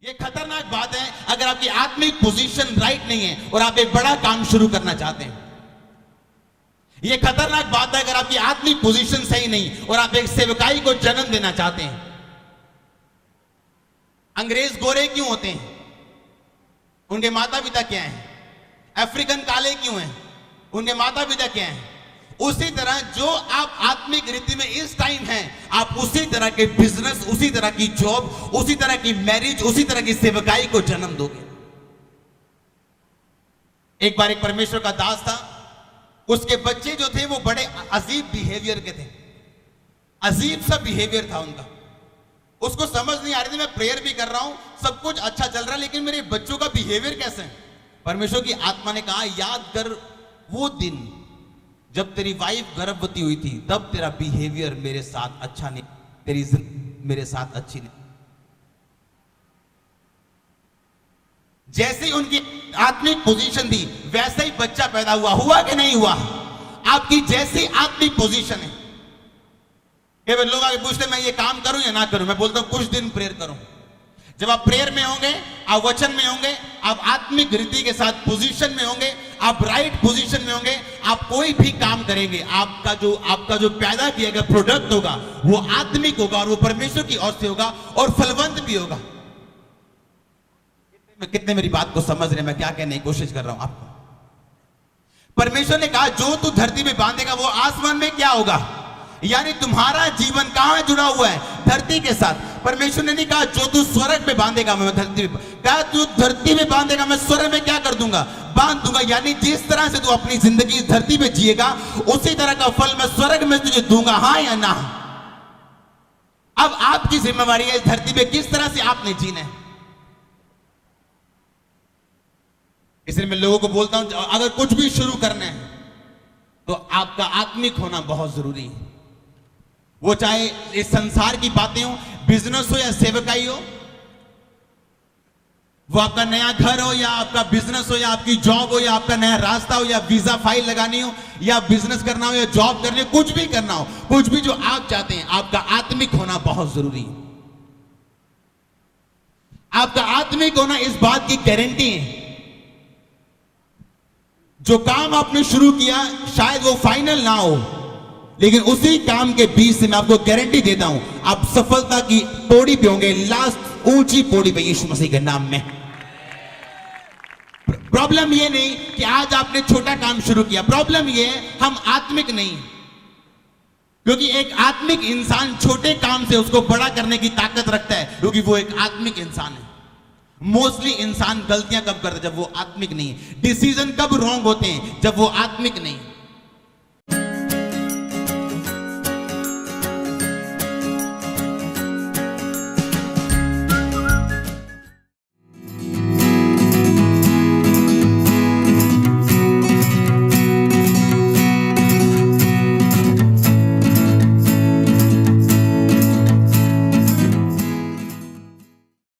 ये खतरनाक बात है अगर आपकी आत्मिक पोजीशन राइट नहीं है और आप एक बड़ा काम शुरू करना चाहते हैं। ये खतरनाक बात है अगर आपकी आत्मिक पोजीशन सही नहीं और आप एक सेवकाई को जन्म देना चाहते हैं। अंग्रेज गोरे क्यों होते हैं? उनके माता पिता क्या हैं? अफ्रीकन काले क्यों हैं? उनके माता पिता क्या हैं? उसी तरह जो आप आत्मिक रीति में इस टाइम हैं, आप उसी तरह के बिजनेस, उसी तरह की जॉब, उसी तरह की मैरिज, उसी तरह की सेवकाई को जन्म दोगे। एक बार एक परमेश्वर का दास था, उसके बच्चे जो थे वो बड़े अजीब बिहेवियर के थे, अजीब सा बिहेवियर था उनका। उसको समझ नहीं आ रही थी, मैं प्रेयर भी कर रहा हूं, सब कुछ अच्छा चल रहा है, लेकिन मेरे बच्चों का बिहेवियर कैसे है। परमेश्वर की आत्मा ने कहा, याद कर वो दिन जब तेरी वाइफ गर्भवती हुई थी, तब तेरा बिहेवियर मेरे साथ अच्छा नहीं, तेरी मेरे साथ अच्छी नहीं। जैसे ही उनकी आत्मिक पोजीशन थी वैसे ही बच्चा पैदा हुआ कि नहीं हुआ? आपकी जैसी आत्मिक पोजीशन है। केवल लोग आगे पूछते मैं ये काम करूं या ना करूं, मैं बोलता हूं कुछ दिन प्रेयर करूं। जब आप प्रेयर में होंगे, आप वचन में होंगे, आप आत्मिक रीति के साथ पोजीशन में होंगे, आप राइट पोजीशन में होंगे, आप कोई भी काम करेंगे, आपका जो पैदा किया गया प्रोडक्ट होगा वो आत्मिक होगा और वो परमेश्वर की ओर से होगा और फलवंत भी होगा। कितने मेरी बात को समझ रहे हैं? मैं क्या कहने की कोशिश कर रहा हूं आपको। परमेश्वर ने कहा जो तू धरती में बांधेगा वो आसमान में क्या होगा, यानी तुम्हारा जीवन कहां जुड़ा हुआ है? धरती के साथ। परमेश्वर ने नहीं कहा जो तू स्वर्ग में बांधेगा मैं धरती में, कहा तू धरती में बांधेगा मैं स्वर्ग में क्या कर दूंगा, बांध दूंगा। यानी जिस तरह से तू अपनी जिंदगी धरती पे जिएगा उसी तरह का फल मैं स्वर्ग में तुझे दूंगा, हां या ना? अब आपकी जिम्मेवारी है इस धरती पे किस तरह से आपने जीना है। इसलिए मैं लोगों को बोलता हूं अगर कुछ भी शुरू करना है तो आपका आत्मिक होना बहुत जरूरी है। वो चाहे इस संसार की बातें हो, बिजनेस हो या सेवकाई हो, वो आपका नया घर हो या आपका बिजनेस हो या आपकी जॉब हो या आपका नया रास्ता हो या वीजा फाइल लगानी हो या बिजनेस करना हो या जॉब करनी हो, कुछ भी करना हो, कुछ भी जो आप चाहते हैं, आपका आत्मिक होना बहुत जरूरी है। आपका आत्मिक होना इस बात की गारंटी है जो काम आपने शुरू किया शायद वो फाइनल ना हो, लेकिन उसी काम के बीच से मैं आपको गारंटी देता हूं आप सफलता की पौड़ी पे होंगे, लास्ट ऊंची पौड़ी पे, यीशु मसीह के नाम में। प्रॉब्लम ये नहीं कि आज आपने छोटा काम शुरू किया, प्रॉब्लम ये है हम आत्मिक नहीं। क्योंकि एक आत्मिक इंसान छोटे काम से उसको बड़ा करने की ताकत रखता है, क्योंकि वो एक आत्मिक इंसान है। मोस्टली इंसान गलतियां कब करते हैं? जब वो आत्मिक नहीं है। डिसीजन कब रॉन्ग होते हैं? जब वो आत्मिक नहीं।